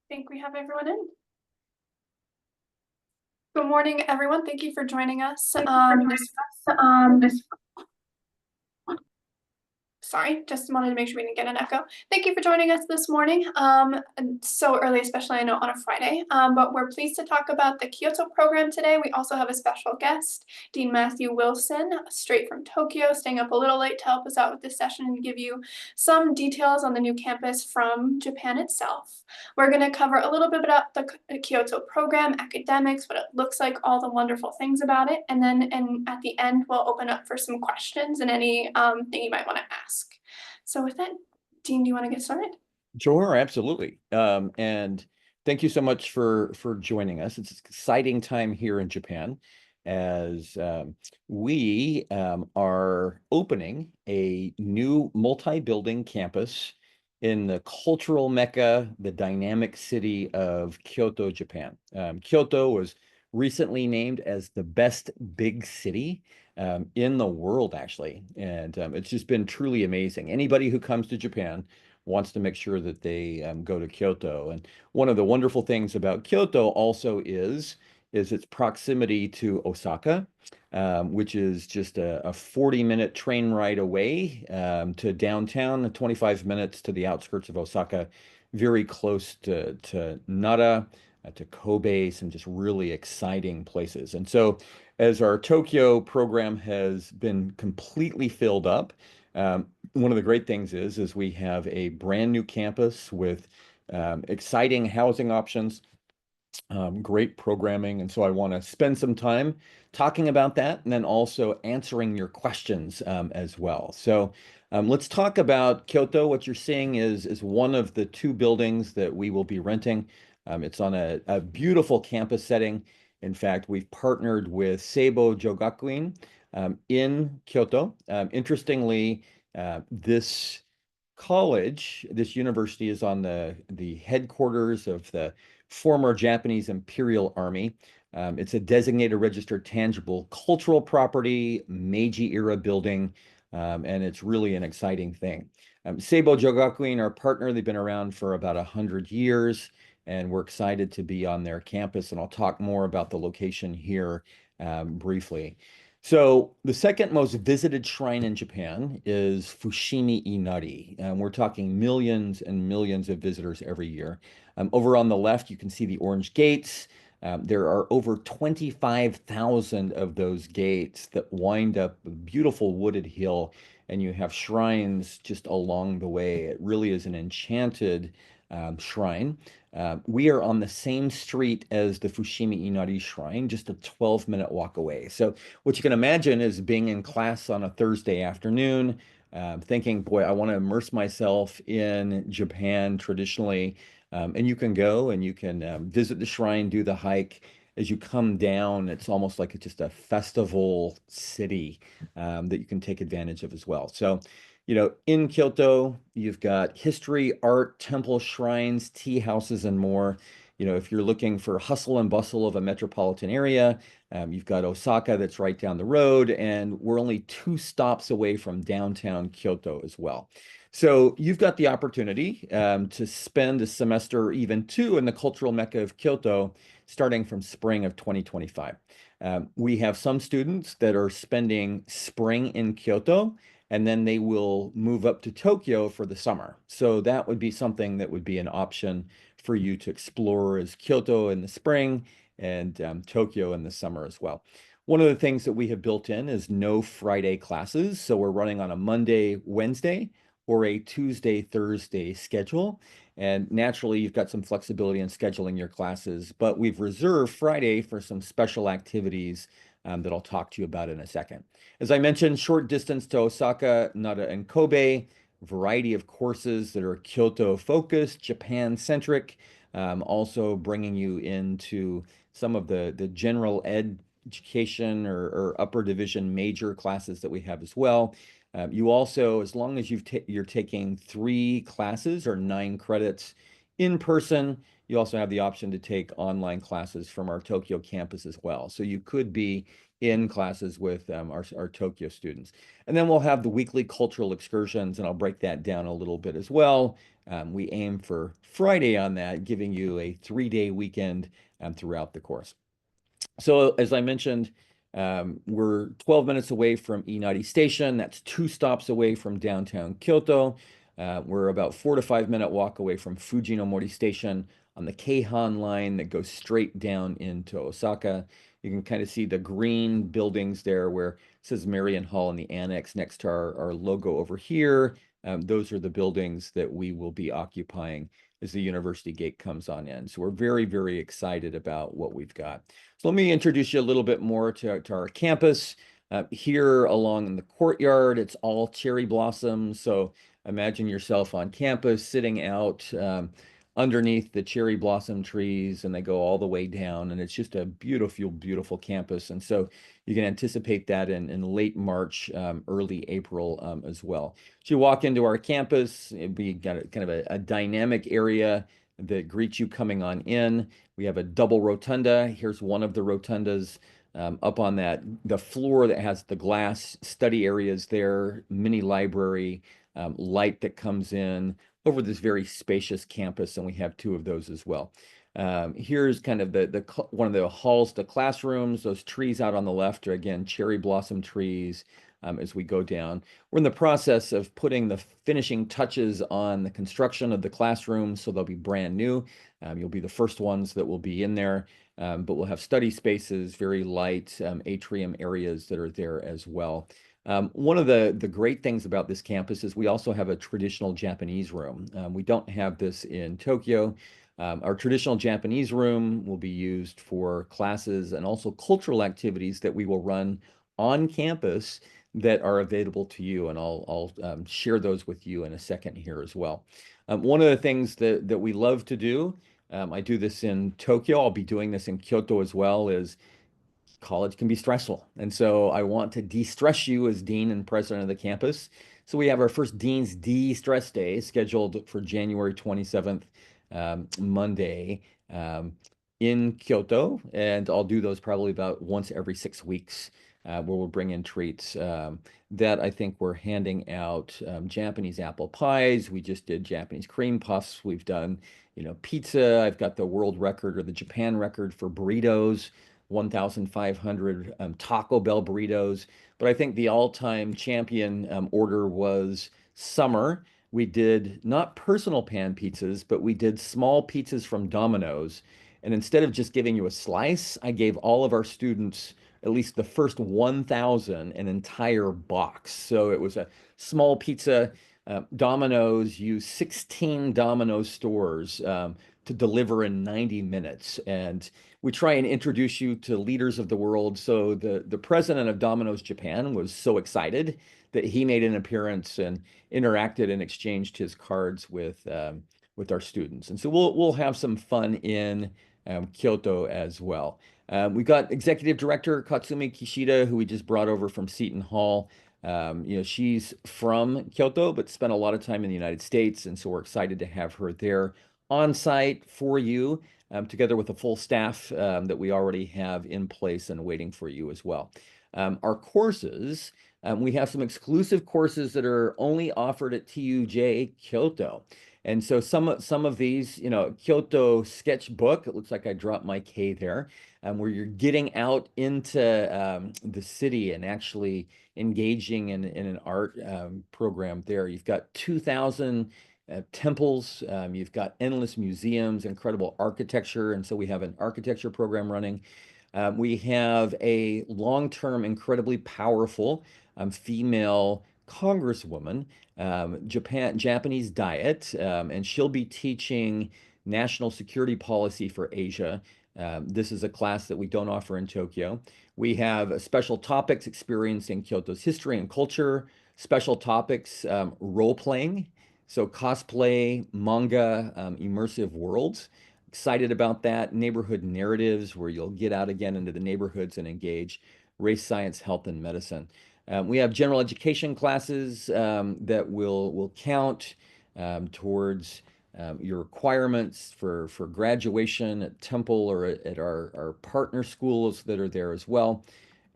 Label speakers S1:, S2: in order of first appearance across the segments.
S1: Think we have everyone in. Good morning, everyone. Thank you for joining us. Sorry, just wanted to make sure we didn't get an echo. Thank you for joining us this morning. And so early, especially I know on a Friday. But we're pleased to talk about the Kyoto program today. We also have a special guest, Dean Matthew Wilson, straight from Tokyo, staying up a little late to help us out with this session and give you some details on the new campus from Japan itself. We're going to cover a little bit about the Kyoto program, academics, what it looks like, all the wonderful things about it, and then at the end we'll open up for some questions and any thing you might want to ask. So with that, Dean, do you want to get started?
S2: Sure, absolutely. And thank you so much for joining us. It's an exciting time here in Japan as we are opening a new multi-building campus in the cultural mecca, the dynamic city of Kyoto, Japan. Kyoto was recently named as the best big city in the world, actually. And it's just been truly amazing. Anybody who comes to Japan wants to make sure that they go to Kyoto. And one of the wonderful things about Kyoto also is its proximity to Osaka, which is just a 40-minute train ride away to downtown, 25 minutes to the outskirts of Osaka, very close to Nara, to Kobe, some just really exciting places. And so as our Tokyo program has been completely filled up, one of the great things is we have a brand new campus with exciting housing options, great programming. And so I want to spend some time talking about that and then also answering your questions as well. So let's talk about Kyoto. What you're seeing is one of the two buildings that we will be renting. It's on a beautiful campus setting. In fact, we've partnered with Seibo Jogakuin in Kyoto. Interestingly, this college, this university is on the headquarters of the former Japanese Imperial Army. It's a designated registered tangible cultural property, Meiji era building, and it's really an exciting thing. Seibo Jogakuin, our partner, they've been around for about 100 years, and we're excited to be on their campus, and I'll talk more about the location here briefly. So the second most visited shrine in Japan is Fushimi Inari. We're talking millions and millions of visitors every year. Over on the left, you can see the orange gates. There are over 25,000 of those gates that wind up a beautiful wooded hill, and you have shrines just along the way. It really is an enchanted shrine. We are on the same street as the Fushimi Inari Shrine, just a 12-minute walk away. So what you can imagine is being in class on a Thursday afternoon, thinking, boy, I want to immerse myself in Japan traditionally. And you can go and you can visit the shrine, do the hike. As you come down, it's almost like it's just a festival city that you can take advantage of as well. So, in Kyoto, you've got history, art, temple, shrines, tea houses, and more. If you're looking for hustle and bustle of a metropolitan area, you've got Osaka that's right down the road, and we're only 2 stops away from downtown Kyoto as well. So you've got the opportunity to spend a semester or even two in the cultural mecca of Kyoto, starting from spring of 2025. We have some students that are spending spring in Kyoto, and then they will move up to Tokyo for the summer. So that would be something that would be an option for you to explore as Kyoto in the spring and Tokyo in the summer as well. One of the things that we have built in is no Friday classes. So we're running on a Monday, Wednesday, or a Tuesday, Thursday schedule. And naturally, you've got some flexibility in scheduling your classes, but we've reserved Friday for some special activities that I'll talk to you about in a second. As I mentioned, short distance to Osaka, Nara, and Kobe, variety of courses that are Kyoto focused, Japan centric, also bringing you into some of the general education or upper division major classes that we have as well. You also, as long as you're taking 3 classes or 9 credits in person. You also have the option to take online classes from our Tokyo campus as well. So you could be in classes with our Tokyo students. And then we'll have the weekly cultural excursions, and I'll break that down a little bit as well. We aim for Friday on that, giving you a 3-day weekend throughout the course. So as I mentioned, we're 12 minutes away from Inari Station. That's 2 stops away from downtown Kyoto. We're about 4 to 5 minute walk away from Fujinomori Station on the Keihan line that goes straight down into Osaka. You can kind of see the green buildings there where it says Marion Hall in the annex next to our logo over here. Those are the buildings that we will be occupying as the university gate comes on in. So we're very, very excited about what we've got. So let me introduce you a little bit more to our campus. Here along in the courtyard, it's all cherry blossoms. So imagine yourself on campus sitting out underneath the cherry blossom trees, and they go all the way down. And it's just a beautiful, beautiful campus. And so you can anticipate that in late March, early April as well. So you walk into our campus, it'd be kind of a dynamic area that greets you coming on in. We have a double rotunda. Here's one of the rotundas up on the floor that has the glass study areas there, mini library, light that comes in over this very spacious campus, and we have 2 of those as well. Here's kind of one of the halls, the classrooms. Those trees out on the left are, again, cherry blossom trees. As we go down, we're in the process of putting the finishing touches on the construction of the classrooms, so they'll be brand new. You'll be the first ones that will be in there, but we'll have study spaces, very light atrium areas that are there as well. One of the great things about this campus is we also have a traditional Japanese room. We don't have this in Tokyo. Our traditional Japanese room will be used for classes and also cultural activities that we will run on campus that are available to you, and I'll share those with you in a second here as well. One of the things that we love to do, I do this in Tokyo, I'll be doing this in Kyoto as well, is college can be stressful. And so I want to de-stress you as dean and president of the campus. So we have our first Dean's De-Stress Day scheduled for January 27th, Monday, in Kyoto. And I'll do those probably about once every 6 weeks, where we'll bring in treats. That I think we're handing out Japanese apple pies. We just did Japanese cream puffs. We've done, pizza. I've got the world record or the Japan record for burritos. 1,500 Taco Bell burritos. But I think the all-time champion order was summer. We did not personal pan pizzas, but we did small pizzas from Domino's. And instead of just giving you a slice, I gave all of our students, at least the first 1,000, an entire box. So it was a small pizza. Domino's used 16 Domino's stores to deliver in 90 minutes. And we try and introduce you to leaders of the world. So the president of Domino's Japan was so excited that he made an appearance and interacted and exchanged his cards with our students. And so we'll have some fun in Kyoto as well. We got Executive Director Katsumi Kishida, who we just brought over from Seton Hall. She's from Kyoto, but spent a lot of time in the United States, and so we're excited to have her there on site for you, together with a full staff that we already have in place and waiting for you as well. Our courses, we have some exclusive courses that are only offered at TUJ Kyoto. And so some of these, Kyoto sketchbook, it looks like I dropped my K there, where you're getting out into the city and actually engaging in an art program there. You've got 2,000 temples, you've got endless museums, incredible architecture, and so we have an architecture program running. We have a long-term, incredibly powerful female congresswoman, Japanese diet, and she'll be teaching national security policy for Asia. This is a class that we don't offer in Tokyo. We have special topics experiencing Kyoto's history and culture, special topics, role-playing, so cosplay, manga, immersive worlds. Excited about that. Neighborhood narratives, where you'll get out again into the neighborhoods and engage race, science, health, and medicine. We have general education classes that will count towards your requirements for graduation at Temple or at our partner schools that are there as well.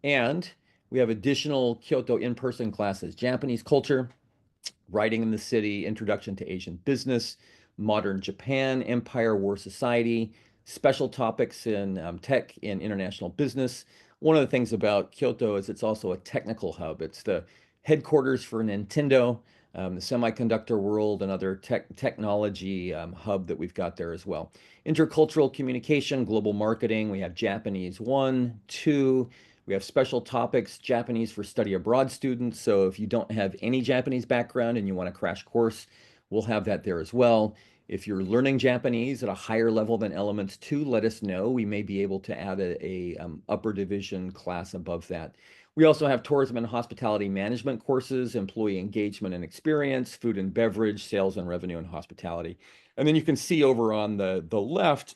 S2: And we have additional Kyoto in-person classes, Japanese culture, Writing in the City, Introduction to Asian Business, Modern Japan, Empire War Society, special topics in tech and international business. One of the things about Kyoto is it's also a technical hub. It's the headquarters for Nintendo, the semiconductor world, and other technology hub that we've got there as well. Intercultural communication, global marketing. We have Japanese 1, 2. We have special topics, Japanese for study abroad students. So if you don't have any Japanese background and you want a crash course, we'll have that there as well. If you're learning Japanese at a higher level than Elements 2, let us know. We may be able to add a upper division class above that. We also have tourism and hospitality management courses, employee engagement and experience, food and beverage, sales and revenue and hospitality. And then you can see over on the left,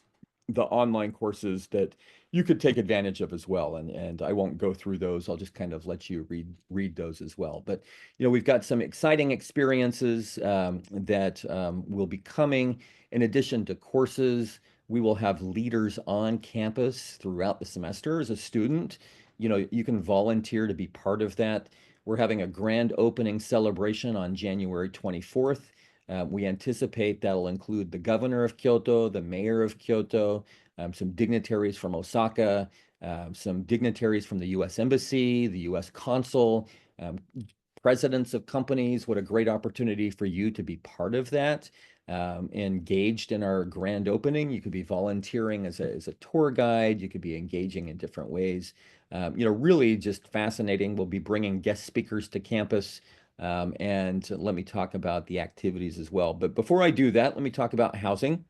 S2: the online courses that you could take advantage of as well. And I won't go through those. I'll just kind of let you read those as well. But we've got some exciting experiences that will be coming. In addition to courses, we will have leaders on campus throughout the semester as a student. You can volunteer to be part of that. We're having a grand opening celebration on January 24th. We anticipate that'll include the governor of Kyoto, the mayor of Kyoto, some dignitaries from Osaka, some dignitaries from the U.S. Embassy, the U.S. consul, um, presidents of companies. What a great opportunity for you to be part of that, engaged in our grand opening. You could be volunteering as a tour guide. You could be engaging in different ways. Really just fascinating. We'll be bringing guest speakers to campus. And let me talk about the activities as well. But before I do that, let me talk about housing.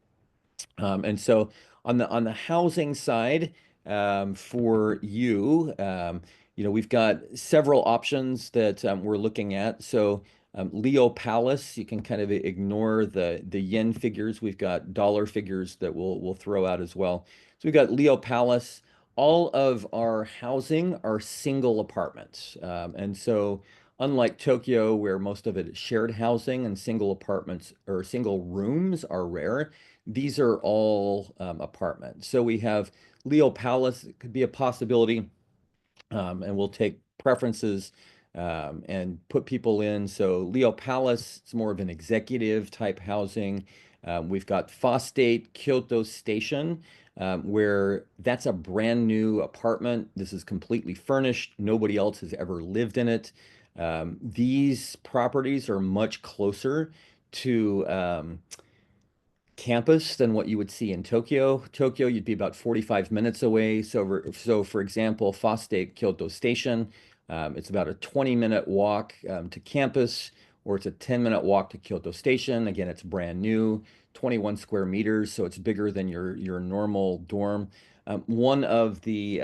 S2: And so on the housing side, for you, we've got several options that we're looking at. So Leo Palace, you can kind of ignore the yen figures. We've got dollar figures that we'll throw out as well. So we've got Leo Palace. All of our housing are single apartments. And so unlike Tokyo, where most of it is shared housing and single apartments or single rooms are rare, these are all apartments. So we have Leo Palace, it could be a possibility, and we'll take preferences and put people in. So Leo Palace, it's more of an executive type housing. We've got Phostate Kyoto Station, where that's a brand new apartment. This is completely furnished. Nobody else has ever lived in it. These properties are much closer to campus than what you would see in Tokyo. Tokyo, you'd be about 45 minutes away. So for example, Phostate Kyoto Station, it's about a 20-minute walk to campus, or it's a 10-minute walk to Kyoto Station. Again, it's brand new, 21 square meters, so it's bigger than your normal dorm. One of the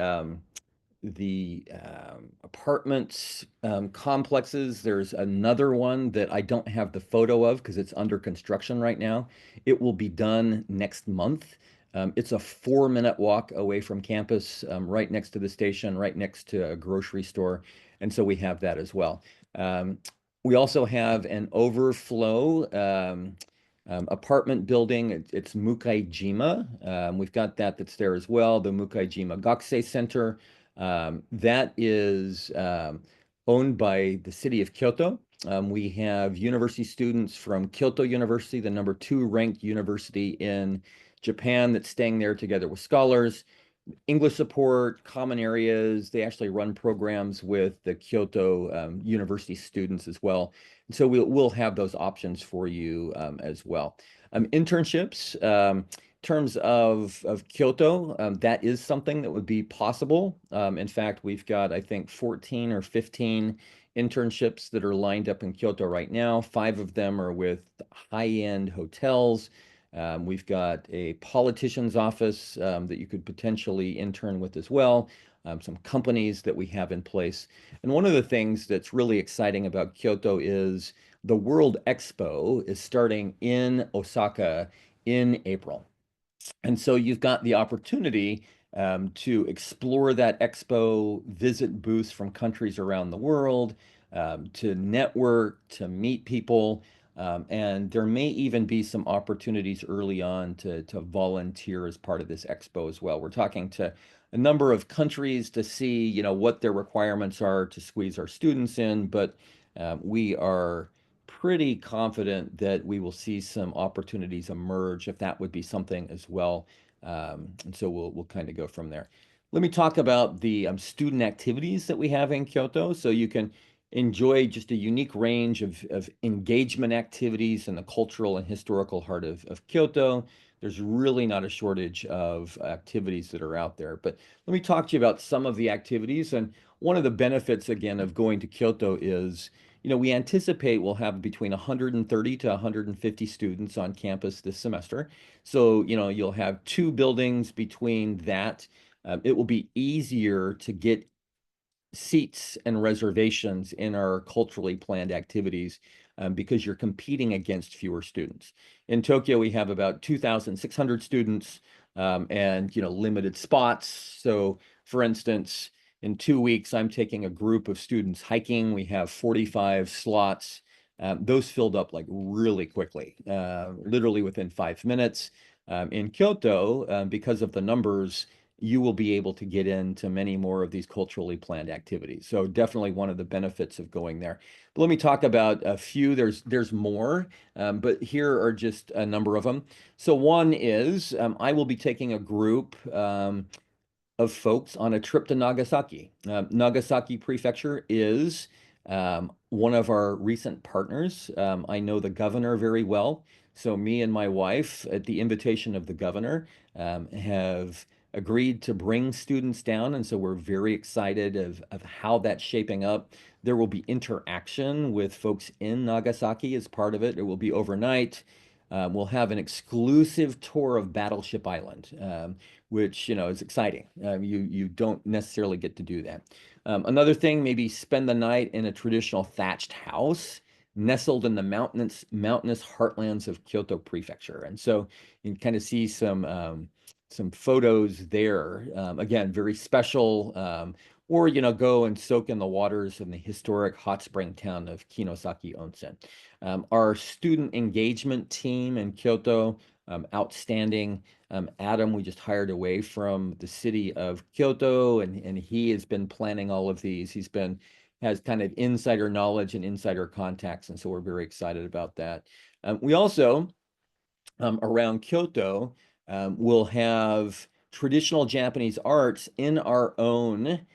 S2: apartments complexes. There's another one that I don't have the photo of because it's under construction right now. It will be done next month. It's a 4-minute walk away from campus, right next to the station, right next to a grocery store. And so we have that as well. We also have an overflow apartment building. It's Mukaijima. We've got that's there as well, the Mukaijima Gakusei Center. That is owned by the city of Kyoto. We have university students from Kyoto University, the #2 ranked university in Japan, that's staying there together with scholars. English support, common areas. They actually run programs with the Kyoto University students as well. And so we'll have those options for you as well. Internships, in terms of Kyoto, that is something that would be possible. In fact, we've got, I think, 14 or 15 internships that are lined up in Kyoto right now. 5 of them are with high-end hotels. We've got a politician's office that you could potentially intern with as well, some companies that we have in place. And one of the things that's really exciting about Kyoto is the World Expo is starting in Osaka in April. And so you've got the opportunity to explore that expo, visit booths from countries around the world, to network, to meet people. And there may even be some opportunities early on to volunteer as part of this expo as well. We're talking to a number of countries to see, what their requirements are to squeeze our students in, but we are pretty confident that we will see some opportunities emerge if that would be something as well. And so we'll kind of go from there. Let me talk about the student activities that we have in Kyoto. So you can enjoy just a unique range of engagement activities in the cultural and historical heart of Kyoto. There's really not a shortage of activities that are out there. But let me talk to you about some of the activities. And one of the benefits, again, of going to Kyoto is, we anticipate we'll have between 130 to 150 students on campus this semester. So, you'll have two buildings between that. It will be easier to get seats and reservations in our culturally planned activities because you're competing against fewer students. In Tokyo, we have about 2,600 students and limited spots. So, for instance, in 2 weeks, I'm taking a group of students hiking. We have 45 slots. Those filled up like really quickly, literally within 5 minutes. In Kyoto, because of the numbers, you will be able to get into many more of these culturally planned activities. So definitely one of the benefits of going there. But let me talk about a few. There's more, but here are just a number of them. So one is I will be taking a group of folks on a trip to Nagasaki. Nagasaki Prefecture is one of our recent partners. I know the governor very well. So me and my wife, at the invitation of the governor, have agreed to bring students down. And so we're very excited of how that's shaping up. There will be interaction with folks in Nagasaki as part of it. It will be overnight. We'll have an exclusive tour of Battleship Island, which is exciting. You don't necessarily get to do that. Another thing, maybe spend the night in a traditional thatched house nestled in the mountainous heartlands of Kyoto Prefecture. And so you can kind of see some photos there. Again, very special. Or go and soak in the waters in the historic hot spring town of Kinosaki Onsen. Our student engagement team in Kyoto, outstanding. Adam, we just hired away from the city of Kyoto, and he has been planning all of these. Has kind of insider knowledge and insider contacts, and so we're very excited about that. We also, around Kyoto, will have traditional Japanese arts in our own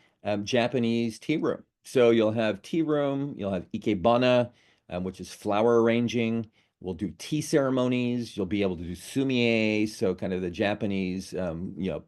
S2: Japanese tea room. So you'll have tea room, you'll have ikebana, which is flower arranging. We'll do tea ceremonies. You'll be able to do sumie, so kind of the Japanese,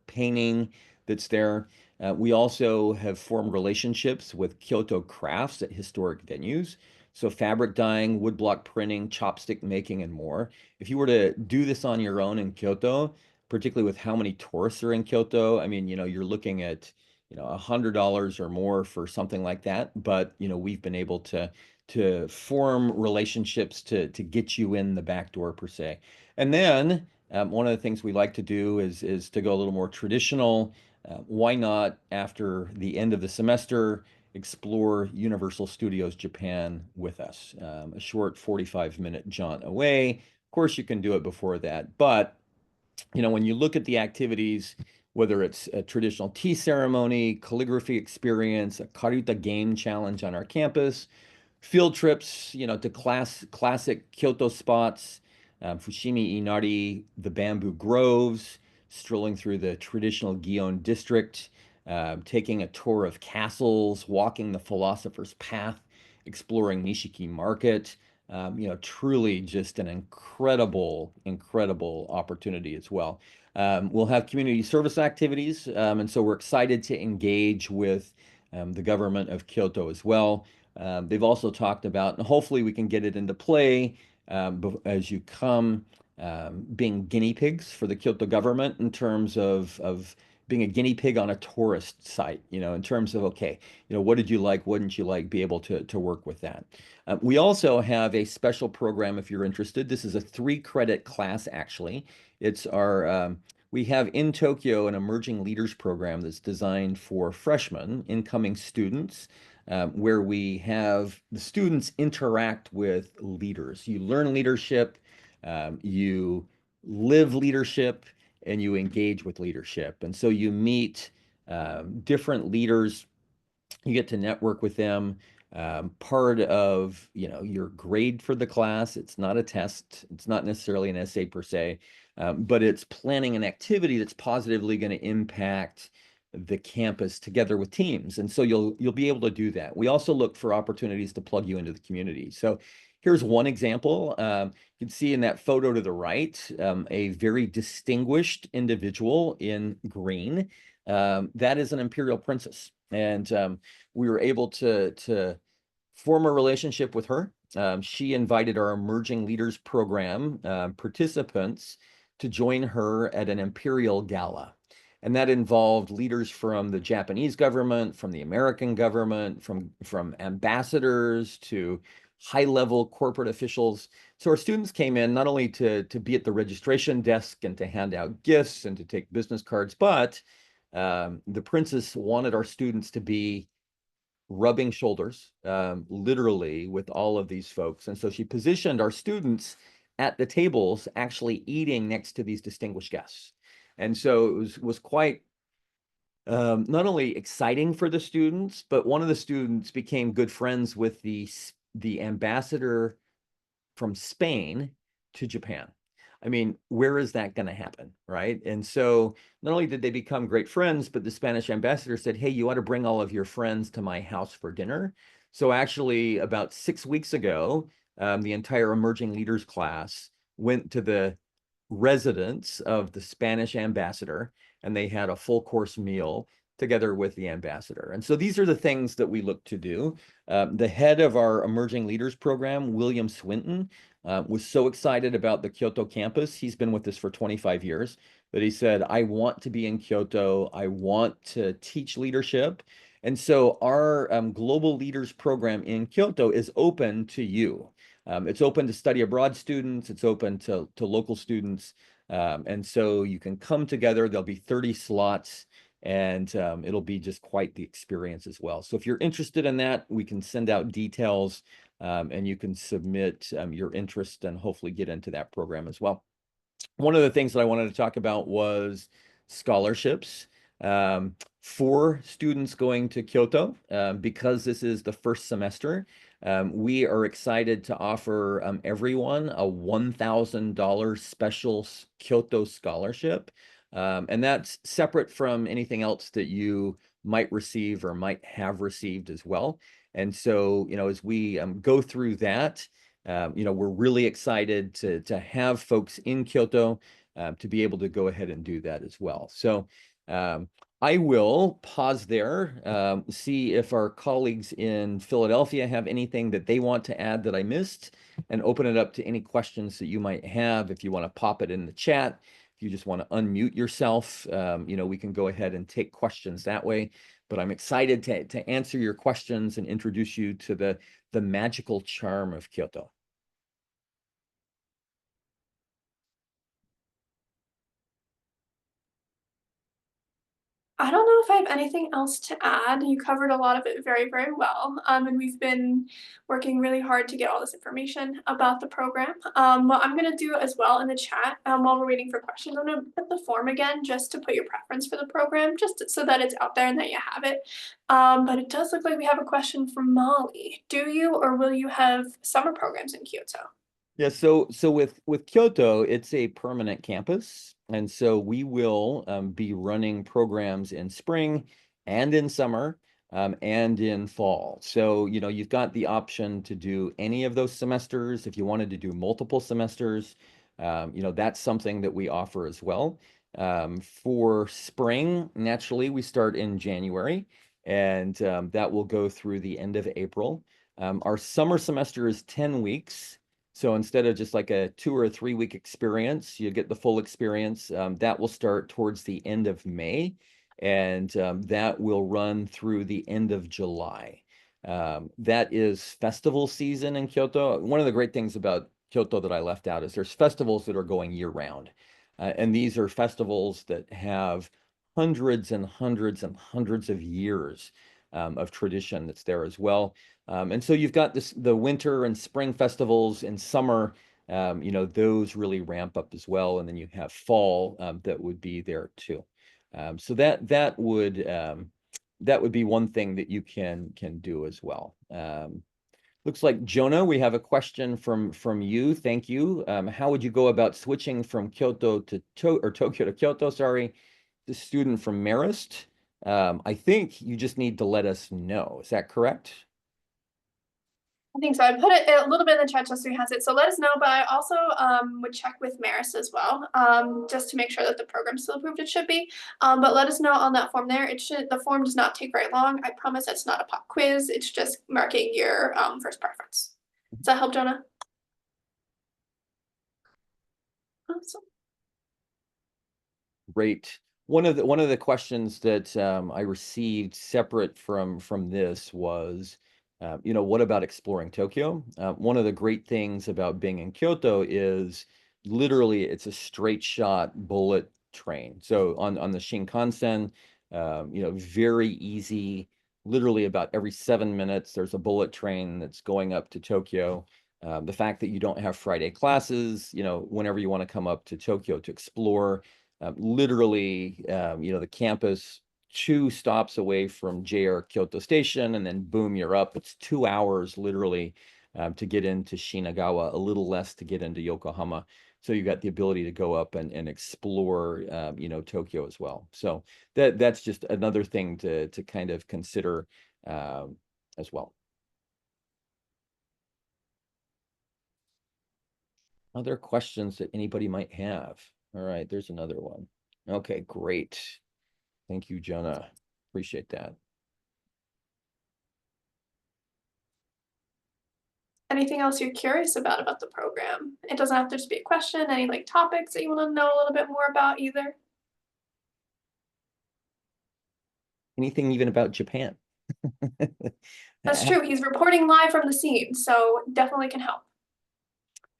S2: painting that's there. We also have formed relationships with Kyoto crafts at historic venues. So fabric dyeing, woodblock printing, chopstick making, and more. If you were to do this on your own in Kyoto, particularly with how many tourists are in Kyoto, I mean, you're looking at, $100 or more for something like that. But, we've been able to form relationships to get you in the back door per se. And then one of the things we like to do is to go a little more traditional. Why not, after the end of the semester, explore Universal Studios Japan with us? A short 45-minute jaunt away. Of course, you can do it before that, but when you look at the activities, whether it's a traditional tea ceremony, calligraphy experience, a Karuta game challenge on our campus, field trips, to classic Kyoto spots, Fushimi Inari, the bamboo groves, strolling through the traditional Gion district, taking a tour of castles, walking the philosopher's path, exploring Nishiki Market. Truly just an incredible opportunity as well. We'll have community service activities, and so we're excited to engage with the government of Kyoto as well. They've also talked about, and hopefully we can get it into play as you come, being guinea pigs for the Kyoto government in terms of being a guinea pig on a tourist site, in terms of, okay, what did you like, what didn't you like, be able to work with that. We also have a special program if you're interested. This is a 3-credit class, actually. It's we have in Tokyo an emerging leaders program that's designed for freshmen, incoming students. where we have the students interact with leaders. You learn leadership, you live leadership, and you engage with leadership. And so you meet different leaders, you get to network with them. Part of, your grade for the class, it's not a test, it's not necessarily an essay per se, but it's planning an activity that's positively going to impact the campus together with teams. And so you'll be able to do that. We also look for opportunities to plug you into the community. So here's one example. You can see in that photo to the right, a very distinguished individual in green. That is an imperial princess. And we were able to form a relationship with her. She invited our Emerging Leaders Program participants to join her at an imperial gala. And that involved leaders from the Japanese government, from the American government, from ambassadors to high-level corporate officials. So our students came in not only to be at the registration desk and to hand out gifts and to take business cards, but the princess wanted our students to be rubbing shoulders, literally, with all of these folks. And so she positioned our students at the tables, actually eating next to these distinguished guests. And so it was quite not only exciting for the students, but one of the students became good friends with the ambassador from Spain to Japan. I mean, where is that going to happen, right? And so not only did they become great friends, but the Spanish ambassador said, hey, you ought to bring all of your friends to my house for dinner. So actually, about 6 weeks ago, the entire emerging leaders class went to the residence of the Spanish ambassador, and they had a full course meal together with the ambassador. And so these are the things that we look to do. The head of our Emerging Leaders Program, William Swinton, was so excited about the Kyoto campus. He's been with us for 25 years, but he said, I want to be in Kyoto. I want to teach leadership. And so our Global Leaders Program in Kyoto is open to you. It's open to study abroad students. It's open to local students. And so you can come together. There'll be 30 slots, and it'll be just quite the experience as well. So if you're interested in that, we can send out details, and you can submit your interest and hopefully get into that program as well. One of the things that I wanted to talk about was scholarships for students going to Kyoto. Because this is the first semester, we are excited to offer everyone a $1,000 special Kyoto scholarship. And that's separate from anything else that you might receive or might have received as well. And so, as we go through that, we're really excited to have folks in Kyoto to be able to go ahead and do that as well. So I will pause there, see if our colleagues in Philadelphia have anything that they want to add that I missed, and open it up to any questions that you might have. If you want to pop it in the chat, if you just want to unmute yourself, we can go ahead and take questions that way. But I'm excited to answer your questions and introduce you to the magical charm of Kyoto.
S1: I don't know if I have anything else to add. You covered a lot of it very, very well. And we've been working really hard to get all this information about the program. What I'm going to do as well in the chat while we're waiting for questions, I'm going to put the form again just to put your preference for the program, so that it's out there and that you have it. But it does look like we have a question from Molly. Do you or will you have summer programs in Kyoto?
S2: Yeah, so with Kyoto, it's a permanent campus, and so we will be running programs in spring and in summer and in fall. So you've got the option to do any of those semesters. If you wanted to do multiple semesters, that's something that we offer as well. For spring, naturally, we start in January, and that will go through the end of April. Our summer semester is 10 weeks. So instead of just like a 2 or 3 week experience, you get the full experience. That will start towards the end of May, and that will run through the end of July. That is festival season in Kyoto. One of the great things about Kyoto that I left out is there's festivals that are going year round. And these are festivals that have hundreds and hundreds and hundreds of years of tradition that's there as well. And so you've got the winter and spring festivals in summer, those really ramp up as well. And then you have fall that would be there too. So that would be one thing that you can do as well. Looks like Jonah, we have a question from you. Thank you. How would you go about switching from Kyoto or Tokyo to Kyoto? Sorry, the student from Marist. I think you just need to let us know. Is that correct?
S1: I think so. I put it a little bit in the chat just so he has it. So let us know. But I also would check with Maris as well, just to make sure that the program's still approved. It should be. But let us know on that form there. The form does not take very long. I promise it's not a pop quiz. It's just marking your first preference. Does that help, Jonah? Awesome.
S2: Great. One of the questions that I received separate from this was, what about exploring Tokyo? One of the great things about being in Kyoto is literally it's a straight shot bullet train. So on the Shinkansen, very easy. Literally about every 7 minutes, there's a bullet train that's going up to Tokyo. The fact that you don't have Friday classes, whenever you want to come up to Tokyo to explore, literally, the campus 2 stops away from JR Kyoto Station, and then boom, you're up. It's 2 hours literally to get into Shinagawa, a little less to get into Yokohama. So you got the ability to go up and explore, Tokyo as well. So that's just another thing to kind of consider as well. Other questions that anybody might have? All right, there's another one. Okay, great. Thank you, Jonah. Appreciate that.
S1: Anything else you're curious about the program? It doesn't have to just be a question. Any like topics that you want to know a little bit more about either?
S2: Anything even about Japan?
S1: That's true. He's reporting live from the scene, so definitely can help.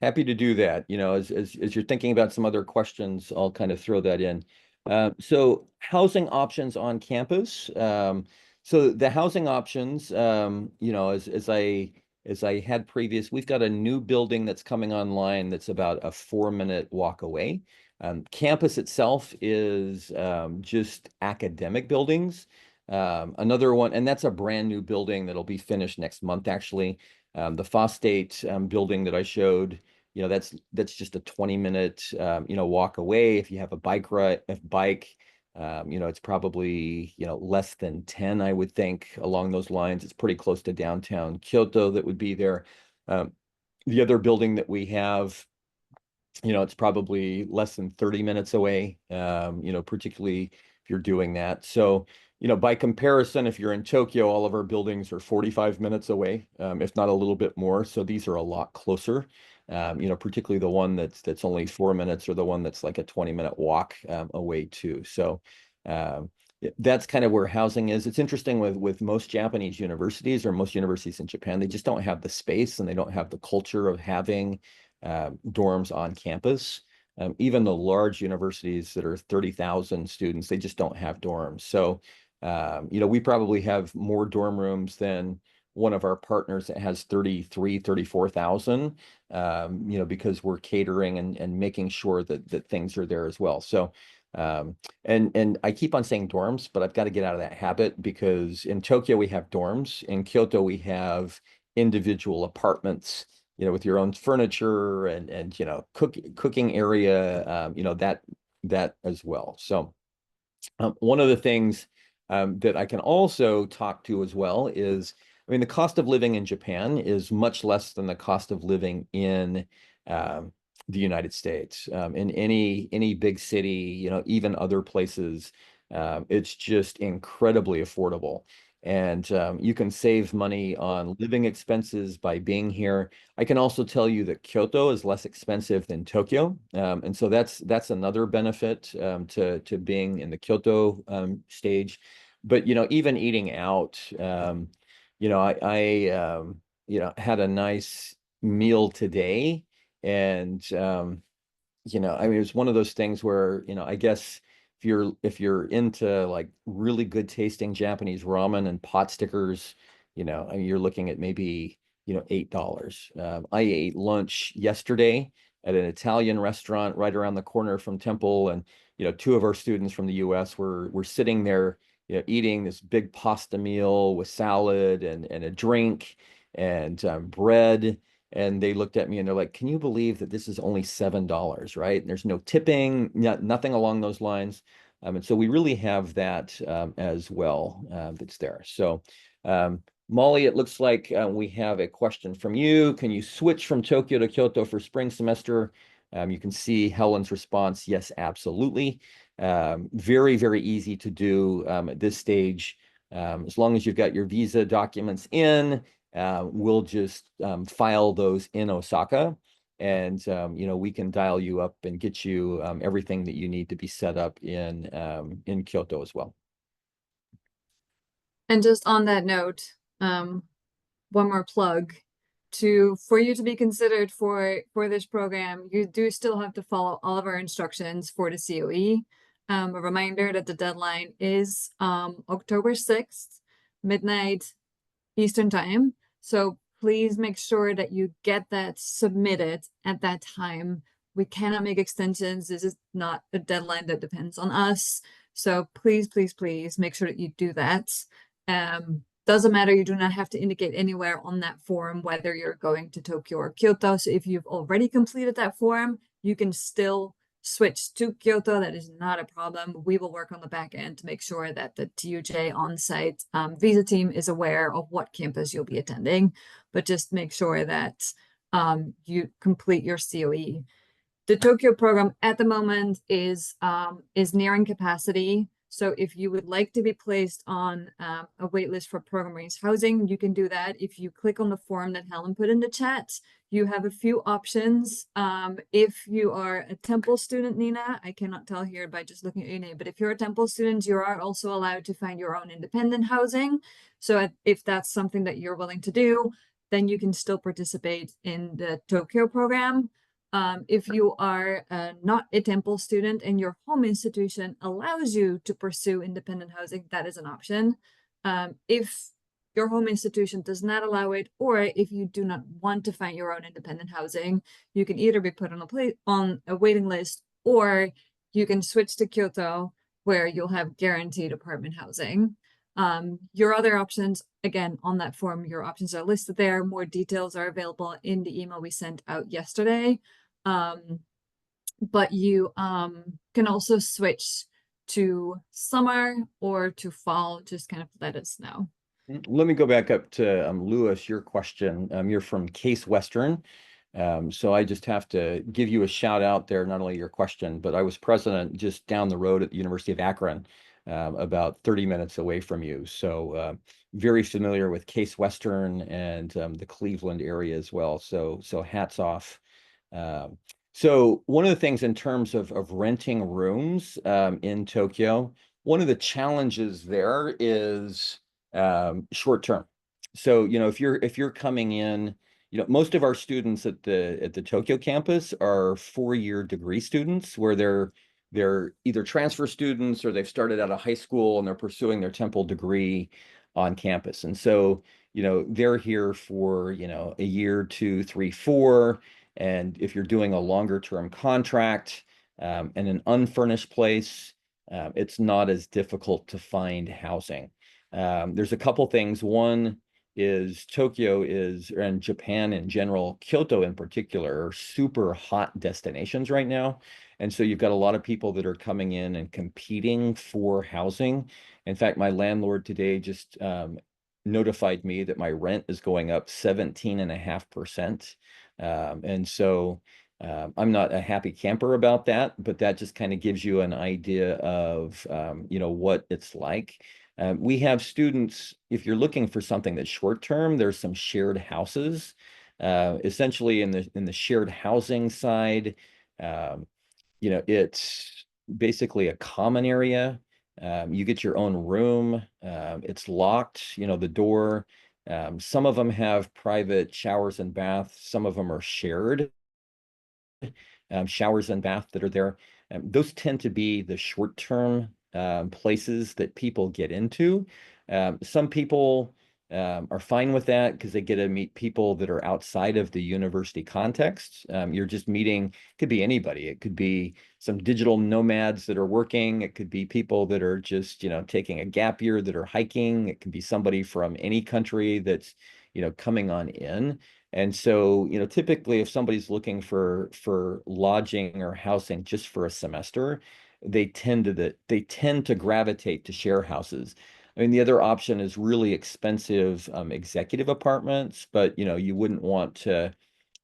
S2: Happy to do that. As you're thinking about some other questions, I'll kind of throw that in. So housing options on campus. So the housing options, as I had previous, we've got a new building that's coming online that's about a 4-minute walk away. Campus itself is just academic buildings. Another one, and that's a brand new building that'll be finished next month, actually. The Phostate building that I showed, that's just a 20-minute walk away. If you have a bike ride, it's probably less than 10, I would think, along those lines. It's pretty close to downtown Kyoto that would be there. The other building that we have, it's probably less than 30 minutes away, particularly if you're doing that. So, by comparison, if you're in Tokyo, all of our buildings are 45 minutes away, if not a little bit more. So these are a lot closer. Particularly the one that's only 4 minutes, or the one that's like a 20-minute walk away too. So that's kind of where housing is. It's interesting with most Japanese universities, or most universities in Japan, they just don't have the space, and they don't have the culture of having dorms on campus. Even the large universities that are 30,000 students, they just don't have dorms. So, we probably have more dorm rooms than one of our partners that has 34,000, because we're catering and making sure that things are there as well. So, and I keep on saying dorms, but I've got to get out of that habit, because in Tokyo we have dorms. In Kyoto we have individual apartments, with your own furniture and cooking area, that as well. So one of the things that I can also talk to as well is, I mean, the cost of living in Japan is much less than the cost of living in the United States. In any big city, even other places, it's just incredibly affordable. And you can save money on living expenses by being here. I can also tell you that Kyoto is less expensive than Tokyo. And so that's another benefit to being in the Kyoto stage. But, even eating out, I had a nice meal today. And, I mean, it was one of those things where, I guess if you're into like really good tasting Japanese ramen and pot stickers, I mean, you're looking at maybe, $8. I ate lunch yesterday at an Italian restaurant right around the corner from Temple, and two of our students from the US were sitting there, eating this big pasta meal with salad and a drink and bread. And they looked at me and they're like, "Can you believe that this is only $7, right? And there's no tipping, nothing along those lines." And so we really have that as well that's there. So, Molly, it looks like we have a question from you. Can you switch from Tokyo to Kyoto for spring semester? You can see Helen's response. Yes, absolutely. Very, very easy to do at this stage. As long as you've got your visa documents in, we'll just file those in Osaka, and we can dial you up and get you everything that you need to be set up in Kyoto as well.
S3: And just on that note, one more plug for you to be considered for this program, you do still have to follow all of our instructions for the COE. A reminder that the deadline is October 6th, midnight Eastern time. So please make sure that you get that submitted at that time. We cannot make extensions. This is not a deadline that depends on us. So please, please, please make sure that you do that. Doesn't matter, you do not have to indicate anywhere on that form whether you're going to Tokyo or Kyoto. So if you've already completed that form, you can still switch to Kyoto. That is not a problem. We will work on the back end to make sure that the TUJ on-site visa team is aware of what campus you'll be attending, but just make sure that you complete your COE. The Tokyo program at the moment is nearing capacity. So if you would like to be placed on a waitlist for program range housing, you can do that. If you click on the form that Helen put in the chat, you have a few options. If you are a Temple student, Nina, I cannot tell here by just looking at your name, but if you're a Temple student, you are also allowed to find your own independent housing. So if that's something that you're willing to do, then you can still participate in the Tokyo program. If you are not a Temple student and your home institution allows you to pursue independent housing, that is an option. If your home institution does not allow it, or if you do not want to find your own independent housing, you can either be put on a waiting list, or you can switch to Kyoto, where you'll have guaranteed apartment housing. Your other options, again, on that form, your options are listed there. More details are available in the email we sent out yesterday. But you can also switch to summer or to fall. Just kind of let us know.
S2: Let me go back up to Lewis, your question. You're from Case Western. So I just have to give you a shout out there, not only your question, but I was president just down the road at the University of Akron, about 30 minutes away from you. So very familiar with Case Western and the Cleveland area as well. So hats off. So one of the things in terms of renting rooms in Tokyo, one of the challenges there is short term. So if you're coming in, most of our students at the Tokyo campus are 4-year degree students, where they're either transfer students or they've started out of high school and they're pursuing their Temple degree on campus. And so they're here for a year, 2, 3, 4. And if you're doing a longer term contract in an unfurnished place, it's not as difficult to find housing. There's a couple things. One is Tokyo and Japan in general, Kyoto in particular, are super hot destinations right now. And so you've got a lot of people that are coming in and competing for housing. In fact, my landlord today just notified me that my rent is going up 17.5%. And so I'm not a happy camper about that, but that just kind of gives you an idea of, what it's like. We have students, if you're looking for something that's short term, there's some shared houses. Essentially in the shared housing side, it's basically a common area. You get your own room. It's locked, the door. Some of them have private showers and baths. Some of them are shared showers and baths that are there. those tend to be the short-term places that people get into. Some people are fine with that because they get to meet people that are outside of the university context. You're just meeting, could be anybody. It could be some digital nomads that are working. It could be people that are just, taking a gap year that are hiking. It could be somebody from any country that's, coming on in. And so, typically if somebody's looking for lodging or housing just for a semester, they tend to gravitate to share houses. I mean, the other option is really expensive executive apartments, but you wouldn't want to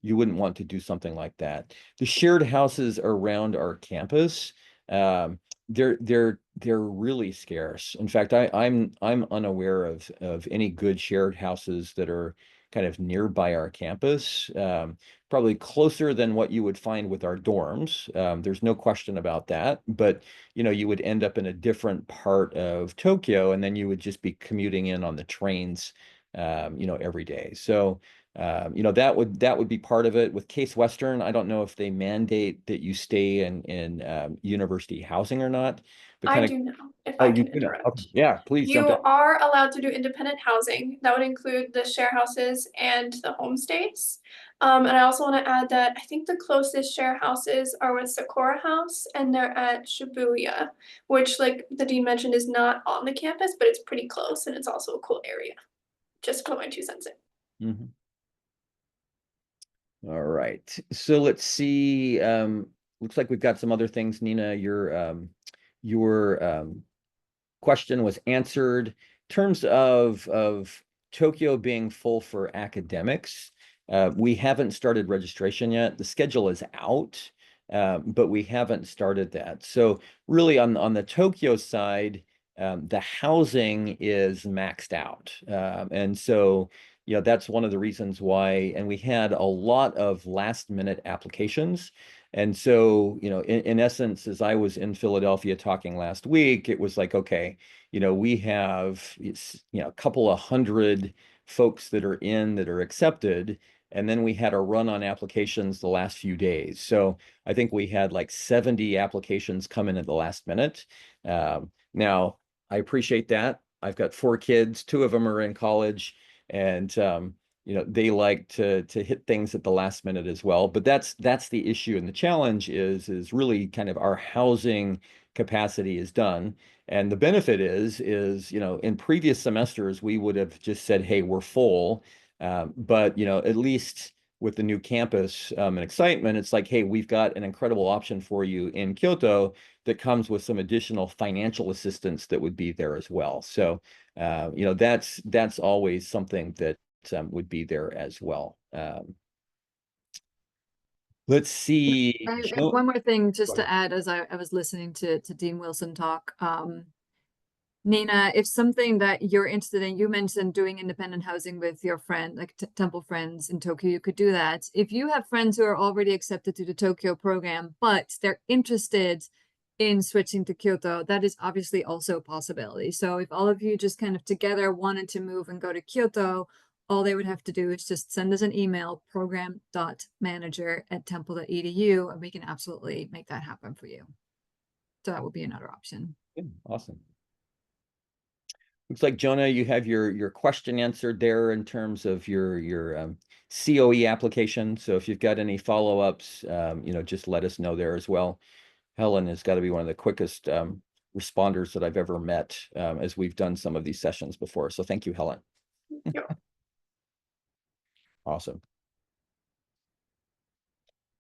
S2: do something like that. The shared houses around our campus, um, they're really scarce. In fact, I'm unaware of any good shared houses that are kind of nearby our campus. Probably closer than what you would find with our dorms. There's no question about that. But you would end up in a different part of Tokyo, and then you would just be commuting in on the trains, every day. So, that would be part of it. With Case Western, I don't know if they mandate that you stay in university housing or not, but
S1: I
S2: kind of.
S1: do know, if
S2: Oh,
S1: I
S2: you
S1: can
S2: do know. Okay.
S1: interrupt.
S2: Yeah, please jump
S1: You
S2: in.
S1: are allowed to do independent housing. That would include the share houses and the homestays. And I also want to add that I think the closest share houses are with Sakura House, and they're at Shibuya, which, like the dean mentioned, is not on the campus, but it's pretty close, and it's also a cool area. Just put my 2 cents in.
S2: Mhm. All right. So let's see. Looks like we've got some other things. Nina, your question was answered. In terms of Tokyo being full for academics, we haven't started registration yet. The schedule is out, but we haven't started that. So really on the Tokyo side, the housing is maxed out. And so, that's one of the reasons why, and we had a lot of last minute applications. And so, in essence, as I was in Philadelphia talking last week, it was like, okay, we have, a couple of hundred folks that are accepted. And then we had a run on applications the last few days. So I think we had like 70 applications come in at the last minute. Now, I appreciate that. I've got 4 kids, 2 of them are in college, and they like to hit things at the last minute as well. But that's the issue, and the challenge is really kind of our housing capacity is done. And the benefit is in previous semesters we would have just said, hey, we're full. But at least with the new campus and excitement, it's like, hey, we've got an incredible option for you in Kyoto that comes with some additional financial assistance that would be there as well. So that's always something that would be there as well. Let's see.
S3: I have
S2: Go
S3: one more thing just
S2: ahead.
S3: to add as I was listening to Dean Wilson talk. Nina, if something that you're interested in, you mentioned doing independent housing with your friend, like Temple friends in Tokyo, you could do that. If you have friends who are already accepted to the Tokyo program, but they're interested in switching to Kyoto, that is obviously also a possibility. So if all of you just kind of together wanted to move and go to Kyoto, all they would have to do is just send us an email, program.manager@temple.edu, and we can absolutely make that happen for you. So that would be another option.
S2: Good. Awesome. Looks like Jonah, you have your question answered there in terms of your COE application. So if you've got any follow-ups, just let us know there as well. Helen has got to be one of the quickest responders that I've ever met as we've done some of these sessions before. So thank you, Helen.
S1: Yep.
S2: Awesome.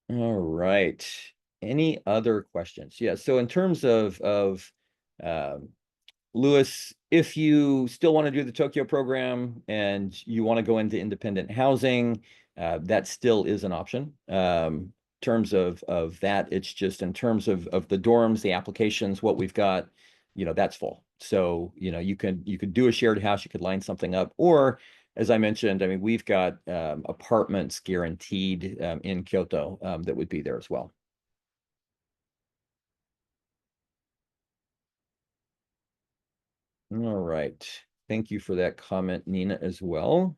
S2: All right. Any other questions? Yeah. So in terms of Lewis, if you still want to do the Tokyo program and you want to go into independent housing, that still is an option. In terms of that, it's just in terms of the dorms, the applications, what we've got, that's full. So, you could do a shared house, you could line something up, or as I mentioned, I mean, we've got apartments guaranteed in Kyoto that would be there as well. All right. Thank you for that comment, Nina, as well.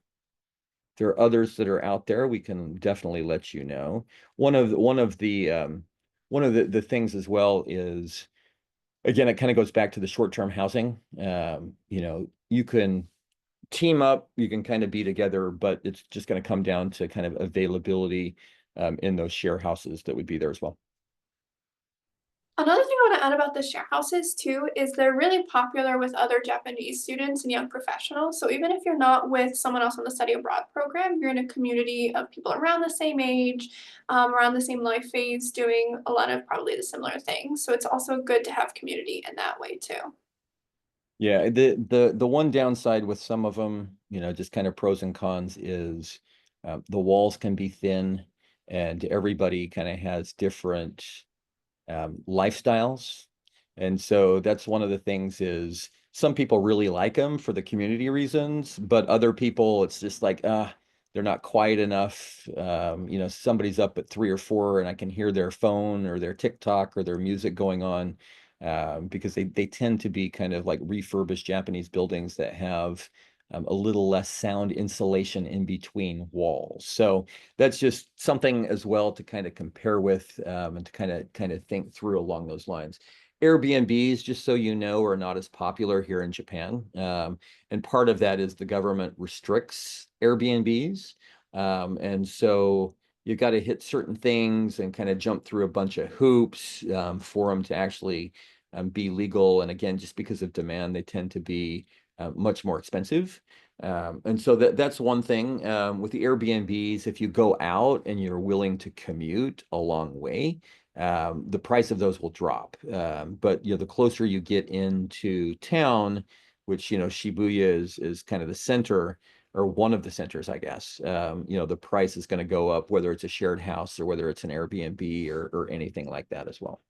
S2: If there are others that are out there, we can definitely let you know. One of the one of the things as well is, again, it kind of goes back to the short-term housing. You know, you can team up, you can kind of be together, but it's just going to come down to kind of availability in those share houses that would be there as well.
S1: Another thing I want to add about the share houses too is they're really popular with other Japanese students and young professionals. So even if you're not with someone else on the study abroad program, you're in a community of people around the same age, around the same life phase, doing a lot of probably the similar things. So it's also good to have community in that way too.
S2: Yeah, the one downside with some of them, you know, just kind of pros and cons is the walls can be thin, and everybody kind of has different lifestyles. And so that's one of the things is some people really like them for the community reasons, but other people, it's just like, they're not quiet enough. You know, somebody's up at 3 or 4 and I can hear their phone or their TikTok or their music going on, because they tend to be kind of like refurbished Japanese buildings that have a little less sound insulation in between walls. So that's just something as well to kind of compare with, and to kind of think through along those lines. Airbnbs, just so you know, are not as popular here in Japan. And part of that is the government restricts Airbnbs. And so you got to hit certain things and kind of jump through a bunch of hoops for them to actually be legal. And again, just because of demand, they tend to be much more expensive. And so that's one thing with the Airbnbs. If you go out and you're willing to commute a long way, the price of those will drop. But you know, the closer you get into town, which you know Shibuya is kind of the center or one of the centers, I guess. You know, the price is going to go up, whether it's a shared house or whether it's an Airbnb or anything like that as well.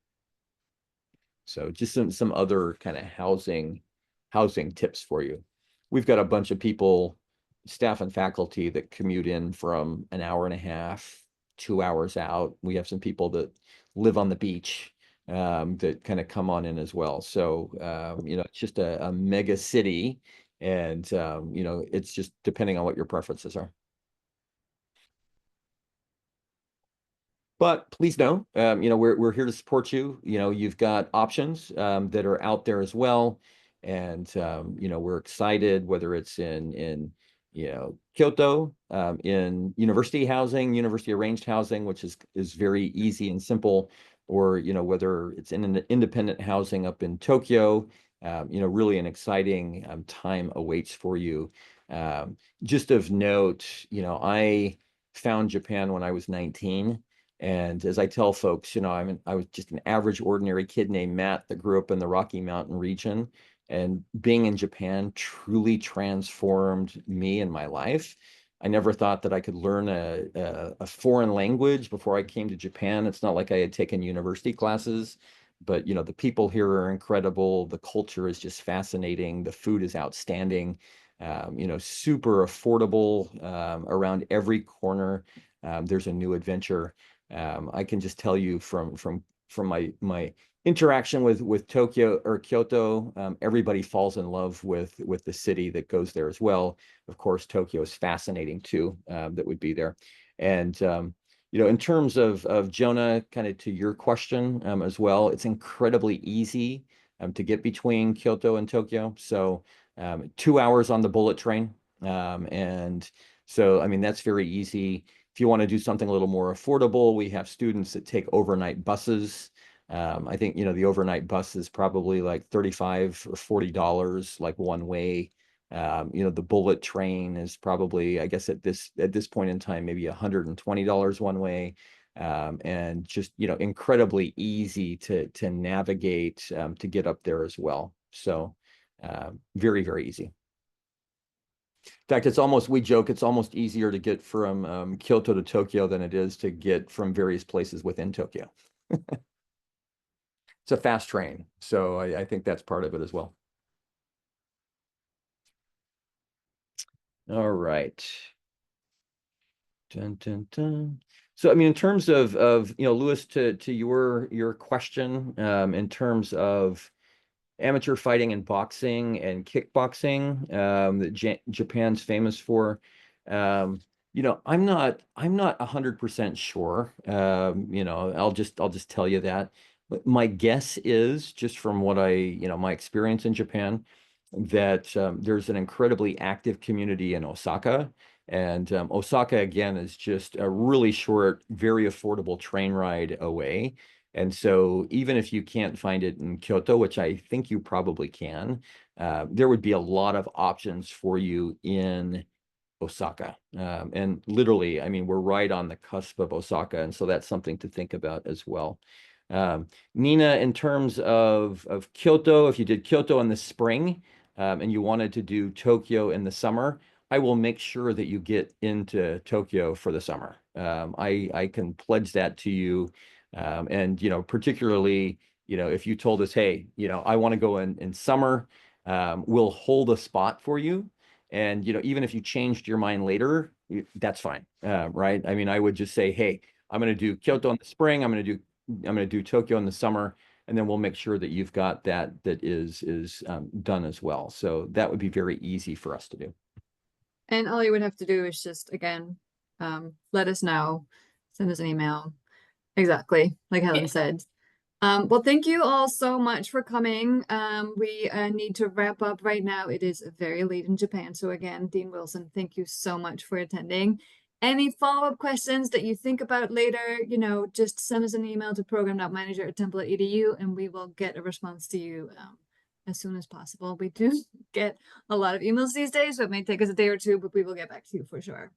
S2: So just some other kind of housing tips for you. We've got a bunch of people, staff and faculty that commute in from an hour and a half, 2 hours out. We have some people that live on the beach that kind of come on in as well. So you know, it's just a mega city, and you know, it's just depending on what your preferences are. But please know, you know, we're here to support you. You know, you've got options that are out there as well, and you know, we're excited whether it's in you know Kyoto, in university housing, university arranged housing, which is very easy and simple, or you know whether it's in an independent housing up in Tokyo. You know, really an exciting time awaits for you. Just of note, you know, I found Japan when I was 19. And as I tell folks, you know, I was just an average, ordinary kid named Matt that grew up in the Rocky Mountain region. And being in Japan truly transformed me and my life. I never thought that I could learn a foreign language before I came to Japan. It's not like I had taken university classes, but you know, the people here are incredible. The culture is just fascinating. The food is outstanding. You know, super affordable around every corner. There's a new adventure. I can just tell you from my interaction with Tokyo or Kyoto, everybody falls in love with the city that goes there as well. Of course, Tokyo is fascinating too. That would be there, and you know, in terms of Jonah, kind of to your question as well, it's incredibly easy to get between Kyoto and Tokyo. So 2 hours on the bullet train, and so I mean that's very easy. If you want to do something a little more affordable, we have students that take overnight buses. I think, you know, the overnight bus is probably like $35 or $40, like one way. You know, the bullet train is probably, I guess at this point in time, maybe $120 one way. And just, you know, incredibly easy to navigate to get up there as well. So very, very easy. In fact, we joke, it's almost easier to get from Kyoto to Tokyo than it is to get from various places within Tokyo. It's a fast train, so I think that's part of it as well. All right. Dun, dun, dun. So, I mean, in terms of you know, Lewis, to your question, in terms of amateur fighting and boxing and kickboxing that Japan's famous for. I'm not 100% sure. I'll just tell you that. But my guess is, just from what my experience in Japan, that there's an incredibly active community in Osaka. And Osaka, again, is just a really short, very affordable train ride away. And so even if you can't find it in Kyoto, which I think you probably can, there would be a lot of options for you in Osaka. And literally, I mean, we're right on the cusp of Osaka. And so that's something to think about as well. Nina, in terms of Kyoto, if you did Kyoto in the spring, and you wanted to do Tokyo in the summer, I will make sure that you get into Tokyo for the summer. I can pledge that to you. And, particularly, if you told us, hey, I want to go in summer, we'll hold a spot for you. And, even if you changed your mind later, that's fine. Right. I mean, I would just say, hey, I'm going to do Kyoto in the spring. I'm going to do Tokyo in the summer, and then we'll make sure that you've got that is done as well. So that would be very easy for us to do.
S3: And all you would have to do is just, again, let us know, send us an email. Exactly, like Helen said. Well, thank you all so much for coming. We need to wrap up right now. It is very late in Japan. So again, Dean Wilson, thank you so much for attending. Any follow-up questions that you think about later, just send us an email to program.manager@temple.edu and we will get a response to you as soon as possible. We do get a lot of emails these days, so it may take us a day or two, but we will get back to you for sure.